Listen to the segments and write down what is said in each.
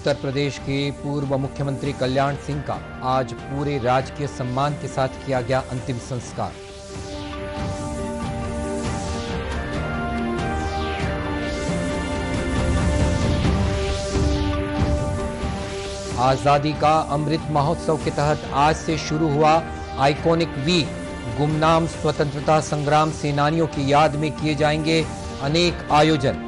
उत्तर प्रदेश के पूर्व मुख्यमंत्री कल्याण सिंह का आज पूरे राजकीय सम्मान के साथ किया गया अंतिम संस्कार। आजादी का अमृत महोत्सव के तहत आज से शुरू हुआ आइकॉनिक वीक। गुमनाम स्वतंत्रता संग्राम सेनानियों की याद में किए जाएंगे अनेक आयोजन।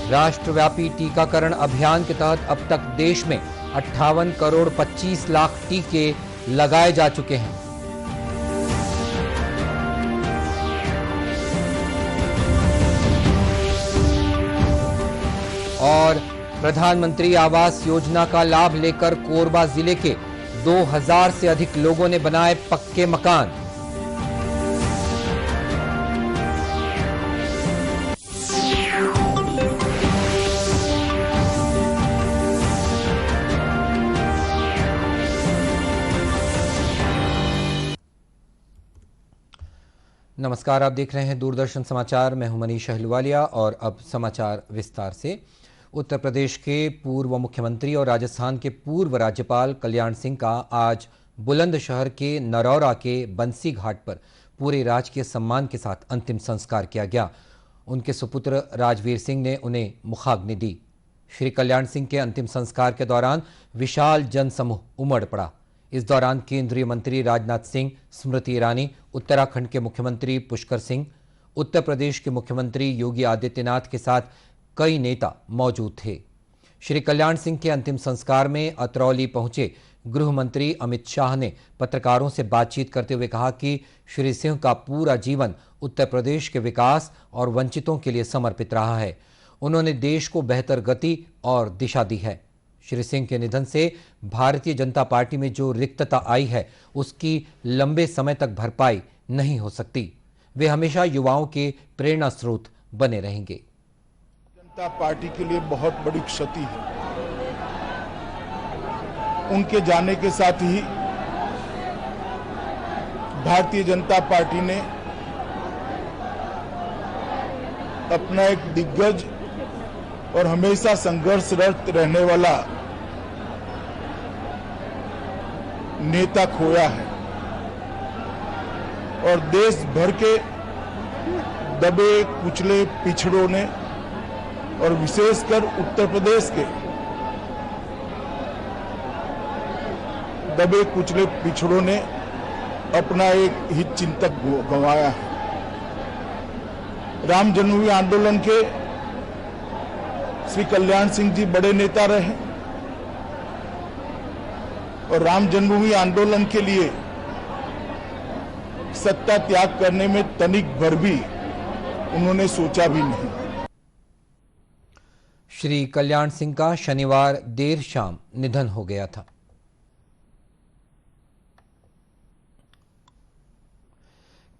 राष्ट्रव्यापी टीकाकरण अभियान के तहत अब तक देश में 58 करोड़ 25 लाख टीके लगाए जा चुके हैं। और प्रधानमंत्री आवास योजना का लाभ लेकर कोरबा जिले के 2000 से अधिक लोगों ने बनाए पक्के मकान। नमस्कार, आप देख रहे हैं दूरदर्शन समाचार। मैं हूं मनीष अहलुवालिया और अब समाचार विस्तार से। उत्तर प्रदेश के पूर्व मुख्यमंत्री और राजस्थान के पूर्व राज्यपाल कल्याण सिंह का आज बुलंदशहर के नरौरा के बंसी घाट पर पूरे राजकीय सम्मान के साथ अंतिम संस्कार किया गया। उनके सुपुत्र राजवीर सिंह ने उन्हें मुखाग्नि दी। श्री कल्याण सिंह के अंतिम संस्कार के दौरान विशाल जनसमूह उमड़ पड़ा। इस दौरान केंद्रीय मंत्री राजनाथ सिंह, स्मृति ईरानी, उत्तराखंड के मुख्यमंत्री पुष्कर सिंह, उत्तर प्रदेश के मुख्यमंत्री योगी आदित्यनाथ के साथ कई नेता मौजूद थे। श्री कल्याण सिंह के अंतिम संस्कार में अतरौली पहुंचे गृह मंत्री अमित शाह ने पत्रकारों से बातचीत करते हुए कहा कि श्री सिंह का पूरा जीवन उत्तर प्रदेश के विकास और वंचितों के लिए समर्पित रहा है। उन्होंने देश को बेहतर गति और दिशा दी है। श्री सिंह के निधन से भारतीय जनता पार्टी में जो रिक्तता आई है उसकी लंबे समय तक भरपाई नहीं हो सकती। वे हमेशा युवाओं के प्रेरणा स्रोत बने रहेंगे। जनता पार्टी के लिए बहुत बड़ी क्षति है। उनके जाने के साथ ही भारतीय जनता पार्टी ने अपना एक दिग्गज और हमेशा संघर्षरत रहने वाला नेता खोया है और देश भर के दबे कुचले पिछड़ों ने और विशेषकर उत्तर प्रदेश के दबे कुचले पिछड़ों ने अपना एक हित चिंतक गंवाया है। राम जन्मभूमि आंदोलन के श्री कल्याण सिंह जी बड़े नेता रहे और राम जन्मभूमि आंदोलन के लिए सत्ता त्याग करने में तनिक भर भी उन्होंने सोचा भी नहीं। श्री कल्याण सिंह का शनिवार देर शाम निधन हो गया था।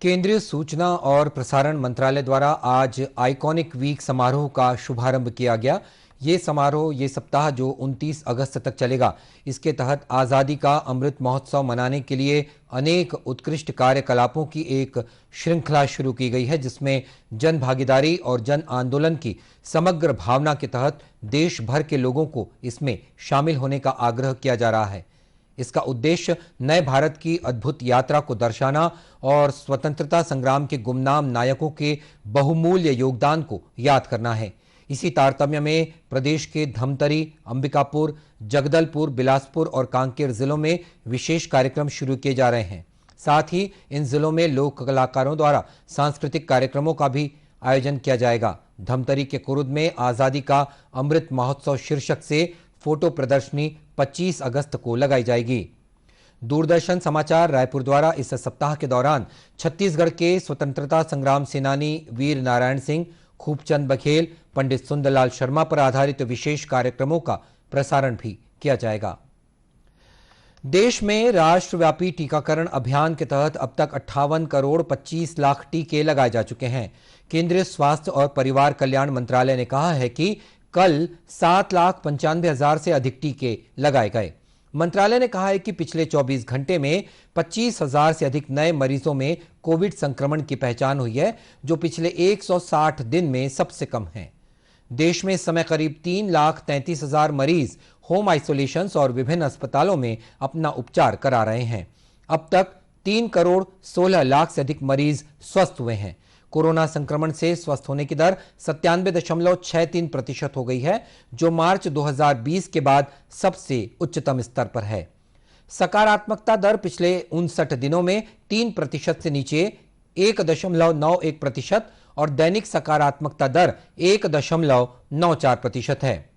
केंद्रीय सूचना और प्रसारण मंत्रालय द्वारा आज आइकॉनिक वीक समारोह का शुभारंभ किया गया। ये सप्ताह जो 29 अगस्त तक चलेगा, इसके तहत आज़ादी का अमृत महोत्सव मनाने के लिए अनेक उत्कृष्ट कार्यकलापों की एक श्रृंखला शुरू की गई है, जिसमें जन भागीदारी और जन आंदोलन की समग्र भावना के तहत देश भर के लोगों को इसमें शामिल होने का आग्रह किया जा रहा है। इसका उद्देश्य नए भारत की अद्भुत यात्रा को दर्शाना और स्वतंत्रता संग्राम के गुमनाम नायकों के बहुमूल्य योगदान को याद करना है। इसी तारतम्य में प्रदेश के धमतरी, अंबिकापुर, जगदलपुर, बिलासपुर और कांकेर जिलों में विशेष कार्यक्रम शुरू किए जा रहे हैं। साथ ही इन जिलों में लोक कलाकारों द्वारा सांस्कृतिक कार्यक्रमों का भी आयोजन किया जाएगा। धमतरी के कुरुद में आजादी का अमृत महोत्सव शीर्षक से फोटो प्रदर्शनी 25 अगस्त को लगाई जाएगी। दूरदर्शन समाचार रायपुर द्वारा इस सप्ताह के दौरान छत्तीसगढ़ के स्वतंत्रता संग्राम सेनानी वीर नारायण सिंह, खूबचंद बघेल, पंडित सुंदरलाल शर्मा पर आधारित विशेष कार्यक्रमों का प्रसारण भी किया जाएगा। देश में राष्ट्रव्यापी टीकाकरण अभियान के तहत अब तक 58 करोड़ 25 लाख टीके लगाए जा चुके हैं। केंद्रीय स्वास्थ्य और परिवार कल्याण मंत्रालय ने कहा है कि कल 7,95,000 से अधिक टीके लगाए गए। मंत्रालय ने कहा है कि पिछले 24 घंटे में 25,000 से अधिक नए मरीजों में कोविड संक्रमण की पहचान हुई है, जो पिछले 160 दिन में सबसे कम है। देश में इस समय करीब 3,33,000 मरीज होम आइसोलेशन और विभिन्न अस्पतालों में अपना उपचार करा रहे हैं। अब तक 3 करोड़ 16 लाख से अधिक मरीज स्वस्थ हुए हैं। कोरोना संक्रमण से स्वस्थ होने की दर 97.63% हो गई है, जो मार्च 2020 के बाद सबसे उच्चतम स्तर पर है। सकारात्मकता दर पिछले 59 दिनों में 3% से नीचे 1.91% और दैनिक सकारात्मकता दर 1.94% है।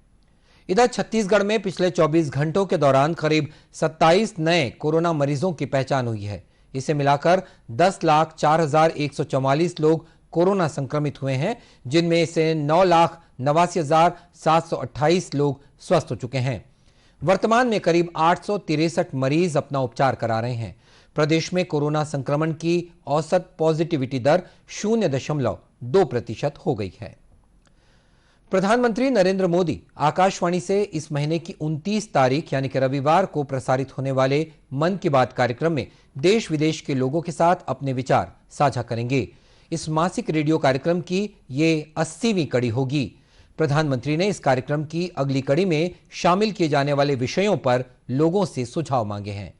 इधर छत्तीसगढ़ में पिछले 24 घंटों के दौरान करीब 27 नए कोरोना मरीजों की पहचान हुई है। इसे मिलाकर 10,04,144 लोग कोरोना संक्रमित हुए हैं, जिनमें से 9,89,728 लोग स्वस्थ हो चुके हैं। वर्तमान में करीब 863 मरीज अपना उपचार करा रहे हैं। प्रदेश में कोरोना संक्रमण की औसत पॉजिटिविटी दर 0.2% हो गई है। प्रधानमंत्री नरेंद्र मोदी आकाशवाणी से इस महीने की 29 तारीख यानी कि रविवार को प्रसारित होने वाले मन की बात कार्यक्रम में देश विदेश के लोगों के साथ अपने विचार साझा करेंगे। इस मासिक रेडियो कार्यक्रम की ये 80वीं कड़ी होगी। प्रधानमंत्री ने इस कार्यक्रम की अगली कड़ी में शामिल किए जाने वाले विषयों पर लोगों से सुझाव मांगे हैं।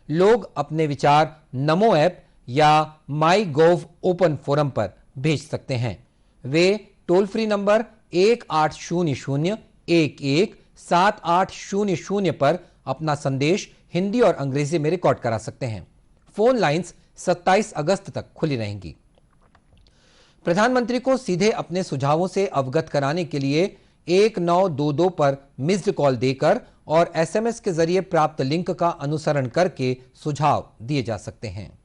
लोग अपने विचार नमो ऐप या माई गोव ओपन फोरम पर भेज सकते हैं। वे टोल फ्री नंबर 1800-11-7800 पर अपना संदेश हिंदी और अंग्रेजी में रिकॉर्ड करा सकते हैं। फोन लाइंस 27 अगस्त तक खुली रहेंगी। प्रधानमंत्री को सीधे अपने सुझावों से अवगत कराने के लिए 1922 पर मिस्ड कॉल देकर और एसएमएस के जरिए प्राप्त लिंक का अनुसरण करके सुझाव दिए जा सकते हैं।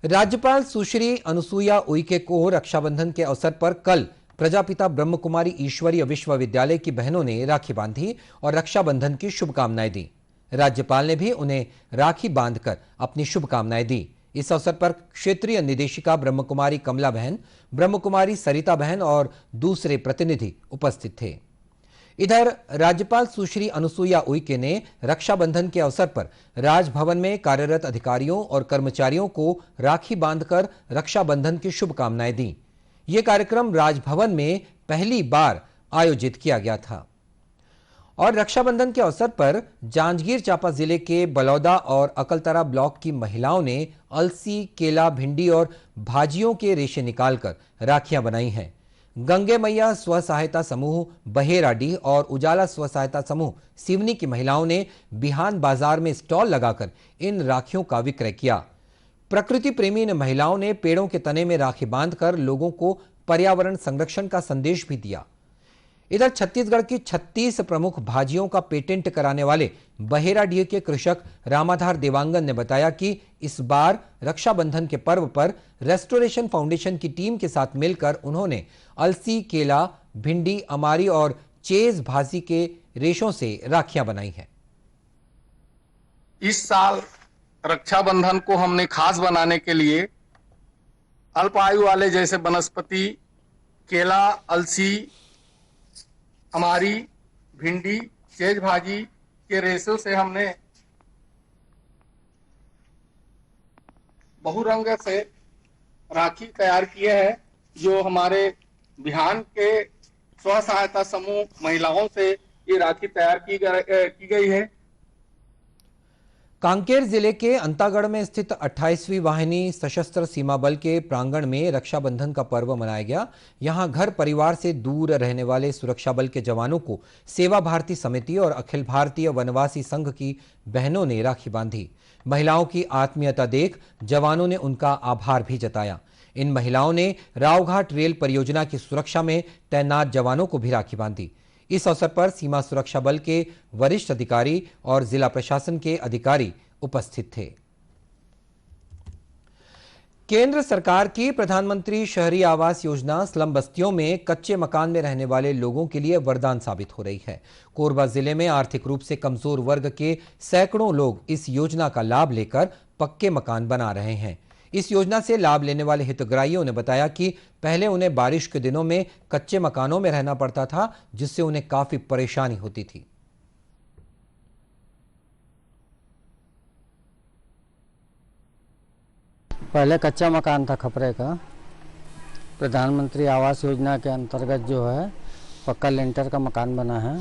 राज्यपाल सुश्री अनुसुईया उइके को रक्षाबंधन के अवसर पर कल प्रजापिता ब्रह्मकुमारी ईश्वरीय विश्वविद्यालय की बहनों ने राखी बांधी और रक्षाबंधन की शुभकामनाएं दी। राज्यपाल ने भी उन्हें राखी बांधकर अपनी शुभकामनाएं दी। इस अवसर पर क्षेत्रीय निदेशिका ब्रह्मकुमारी कमला बहन, ब्रह्मकुमारी सरिता बहन और दूसरे प्रतिनिधि उपस्थित थे। इधर राज्यपाल सुश्री अनुसुईया उइके ने रक्षाबंधन के अवसर पर राजभवन में कार्यरत अधिकारियों और कर्मचारियों को राखी बांधकर रक्षाबंधन की शुभकामनाएं दी। यह कार्यक्रम राजभवन में पहली बार आयोजित किया गया था। और रक्षाबंधन के अवसर पर जांजगीर चांपा जिले के बलौदा और अकलतरा ब्लॉक की महिलाओं ने अलसी, केला, भिंडी और भाजियों के रेशे निकालकर राखियां बनाई हैं। गंगे मैया स्व सहायता समूह बहेराडीह और उजाला स्व सहायता समूह सिवनी की महिलाओं ने बिहान बाजार में स्टॉल लगाकर इन राखियों का विक्रय किया। प्रकृति प्रेमी इन महिलाओं ने पेड़ों के तने में राखी बांधकर लोगों को पर्यावरण संरक्षण का संदेश भी दिया। इधर छत्तीसगढ़ की 36 प्रमुख भाजियों का पेटेंट कराने वाले बहेराडीह के कृषक रामाधार देवांगन ने बताया कि इस बार रक्षाबंधन के पर्व पर रेस्टोरेशन फाउंडेशन की टीम के साथ मिलकर उन्होंने अलसी, केला, भिंडी, अमारी और चेज भाजी के रेशों से राखियां बनाई हैं। इस साल रक्षाबंधन को हमने खास बनाने के लिए अल्प आयु वाले जैसे वनस्पति, केला, अलसी, हमारी भिंडी, चेज भाजी के रेशों से हमने बहुरंग से राखी तैयार किए हैं, जो हमारे बिहान के स्व सहायता समूह महिलाओं से ये राखी तैयार की गई है। कांकेर जिले के अंतागढ़ में स्थित 28वीं वाहिनी सशस्त्र सीमा बल के प्रांगण में रक्षाबंधन का पर्व मनाया गया। यहां घर परिवार से दूर रहने वाले सुरक्षा बल के जवानों को सेवा भारती समिति और अखिल भारतीय वनवासी संघ की बहनों ने राखी बांधी। महिलाओं की आत्मीयता देख जवानों ने उनका आभार भी जताया। इन महिलाओं ने रावघाट रेल परियोजना की सुरक्षा में तैनात जवानों को भी राखी बांधी। इस अवसर पर सीमा सुरक्षा बल के वरिष्ठ अधिकारी और जिला प्रशासन के अधिकारी उपस्थित थे। केंद्र सरकार की प्रधानमंत्री शहरी आवास योजना स्लम बस्तियों में कच्चे मकान में रहने वाले लोगों के लिए वरदान साबित हो रही है। कोरबा जिले में आर्थिक रूप से कमजोर वर्ग के सैकड़ों लोग इस योजना का लाभ लेकर पक्के मकान बना रहे हैं। इस योजना से लाभ लेने वाले हितग्राहियों ने बताया कि पहले उन्हें बारिश के दिनों में कच्चे मकानों में रहना पड़ता था, जिससे उन्हें काफी परेशानी होती थी। पहले कच्चा मकान था खपरे का। प्रधानमंत्री आवास योजना के अंतर्गत जो है पक्का लेंटर का मकान बना है।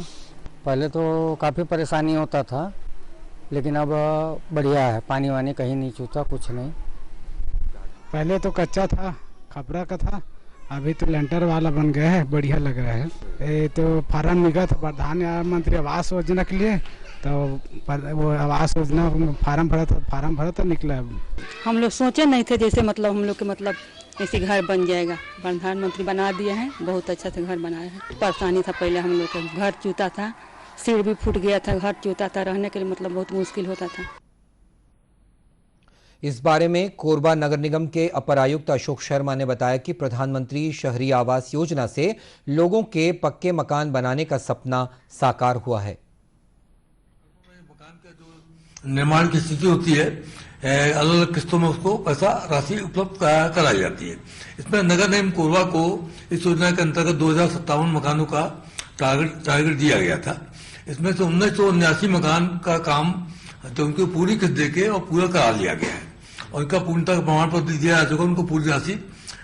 पहले तो काफ़ी परेशानी होता था, लेकिन अब बढ़िया है, पानी वानी कहीं नहीं छूता, कुछ नहीं। पहले तो कच्चा था, खपरा का था, अभी तो लेंटर वाला बन गया है, बढ़िया लग रहा है। ये तो फार्म निकला था प्रधानमंत्री आवास योजना के लिए, तो वो आवास योजना फार्म भरा था निकला। हम लोग सोचे नहीं थे जैसे मतलब हम लोग के मतलब ऐसे घर बन जाएगा। प्रधानमंत्री बना दिए हैं, बहुत अच्छा से घर बनाया है। परेशानी था पहले हम लोग का, घर चूता था, सिर भी फूट गया था, घर चूता था, रहने के लिए मतलब बहुत मुश्किल होता था। इस बारे में कोरबा नगर निगम के अपर आयुक्त अशोक शर्मा ने बताया कि प्रधानमंत्री शहरी आवास योजना से लोगों के पक्के मकान बनाने का सपना साकार हुआ है। निर्माण की स्थिति होती है, अलग अलग किस्तों में उसको पैसा राशि उपलब्ध कराई जाती है। इसमें नगर निगम कोरबा को इस योजना के अंतर्गत 2057 मकानों का टारगेट दिया गया था। इसमें से 1979 मकान का काम तो उनको पूरी किस्त देके और पूरा करा लिया गया है और उनका पूर्णता का प्रमाण पत्र दिया जा चुका है, उनको पूरी राशि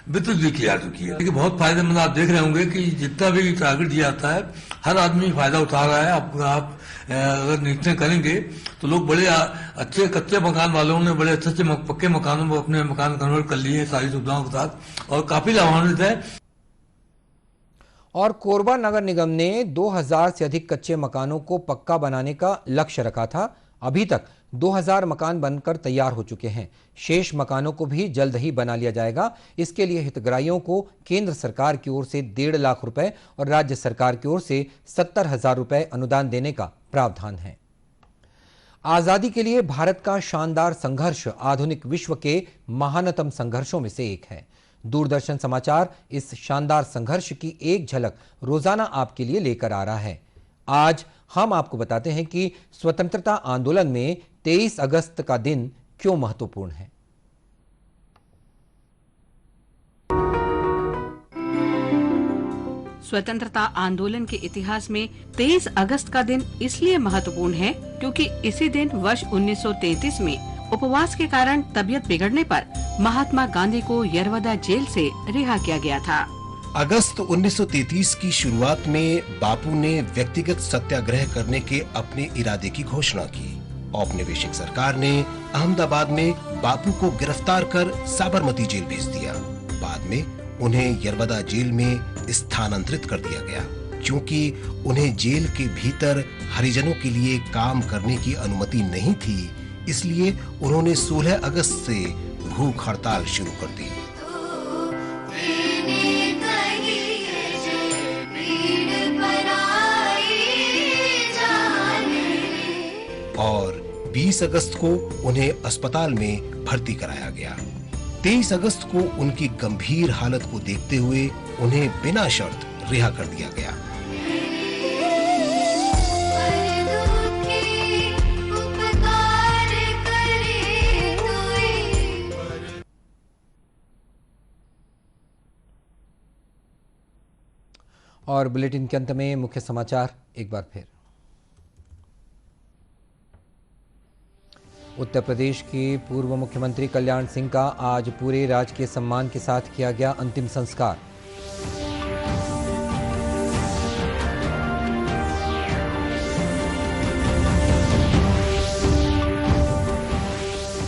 वितरित भी की जा चुकी है। लेकिन बहुत फायदेमंद, आप देख रहे होंगे कि जितना भी टारगेट दिया जाता है हर आदमी फायदा उठा रहा है। आप अगर निरीक्षण करेंगे तो लोग बड़े अच्छे कच्चे मकान वालों ने बड़े अच्छे पक्के मकानों में अपने मकान कन्वर्ट कर लिए हैं सारी सुविधाओं के साथ, और काफी लाभान्वित है। और कोरबा नगर निगम ने 2000 से अधिक कच्चे मकानों को पक्का बनाने का लक्ष्य रखा था। अभी तक 2000 मकान बनकर तैयार हो चुके हैं। शेष मकानों को भी जल्द ही बना लिया जाएगा। इसके लिए हितग्राहियों को केंद्र सरकार की ओर से 1.5 लाख रुपए और राज्य सरकार की ओर से 70,000 रुपए अनुदान देने का प्रावधान है। आजादी के लिए भारत का शानदार संघर्ष आधुनिक विश्व के महानतम संघर्षों में से एक है। दूरदर्शन समाचार इस शानदार संघर्ष की एक झलक रोजाना आपके लिए लेकर आ रहा है। आज हम आपको बताते हैं कि स्वतंत्रता आंदोलन में 23 अगस्त का दिन क्यों महत्वपूर्ण है। स्वतंत्रता आंदोलन के इतिहास में 23 अगस्त का दिन इसलिए महत्वपूर्ण है क्योंकि इसी दिन वर्ष 1933 में उपवास के कारण तबीयत बिगड़ने पर महात्मा गांधी को यरवदा जेल से रिहा किया गया था। अगस्त 1933 की शुरुआत में बापू ने व्यक्तिगत सत्याग्रह करने के अपने इरादे की घोषणा की। औपनिवेशिक सरकार ने अहमदाबाद में बापू को गिरफ्तार कर साबरमती जेल भेज दिया। बाद में उन्हें यरवदा जेल में स्थानांतरित कर दिया गया, क्योंकि उन्हें जेल के भीतर हरिजनों के लिए काम करने की अनुमति नहीं थी। इसलिए उन्होंने 16 अगस्त से भूख हड़ताल शुरू कर दी। और 20 अगस्त को उन्हें अस्पताल में भर्ती कराया गया। 23 अगस्त को उनकी गंभीर हालत को देखते हुए उन्हें बिना शर्त रिहा कर दिया गया। और बुलेटिन के अंत में मुख्य समाचार एक बार फिर। उत्तर प्रदेश के पूर्व मुख्यमंत्री कल्याण सिंह का आज पूरे राजकीय सम्मान के साथ किया गया अंतिम संस्कार।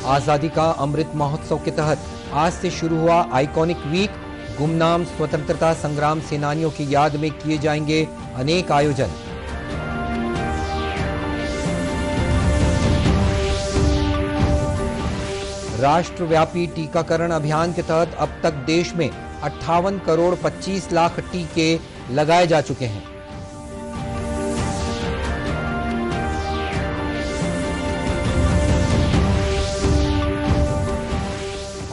आजादी का अमृत महोत्सव के तहत आज से शुरू हुआ आइकॉनिक वीक। गुमनाम स्वतंत्रता संग्राम सेनानियों की याद में किए जाएंगे अनेक आयोजन। राष्ट्रव्यापी टीकाकरण अभियान के तहत अब तक देश में 58 करोड़ 25 लाख टीके लगाए जा चुके हैं।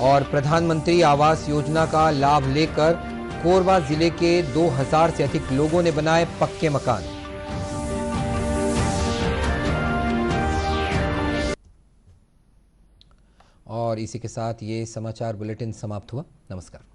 और प्रधानमंत्री आवास योजना का लाभ लेकर कोरबा जिले के 2000 से अधिक लोगों ने बनाए पक्के मकान। और इसी के साथ ये समाचार बुलेटिन समाप्त हुआ। नमस्कार।